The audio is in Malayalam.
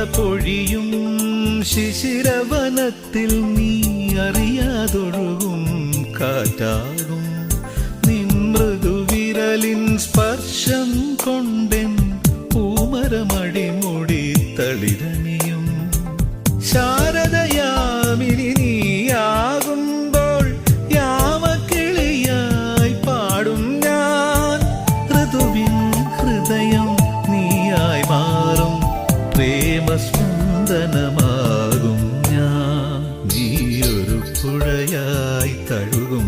പൊഴിയും ശിശിരവനത്തിൽ നീ അറിയാതൊഴുകും കാറ്റാകും. നിൻ മൃദുവിരലിൻ സ്പർശം കൊണ്ടെൻ പൂമരമടിമുടി തളിരണിയും. ശാരദയാമിനി നീയാകുമ്പോൾ യാമക്കിളിയായി പാടും ഞാൻ. ഋതുവിൻ ഹൃദയം നീയായി മാറും പ്രേമസ്പന്ദനമാകും ഞാൻ. നീയൊരു പുഴയായി തഴുകും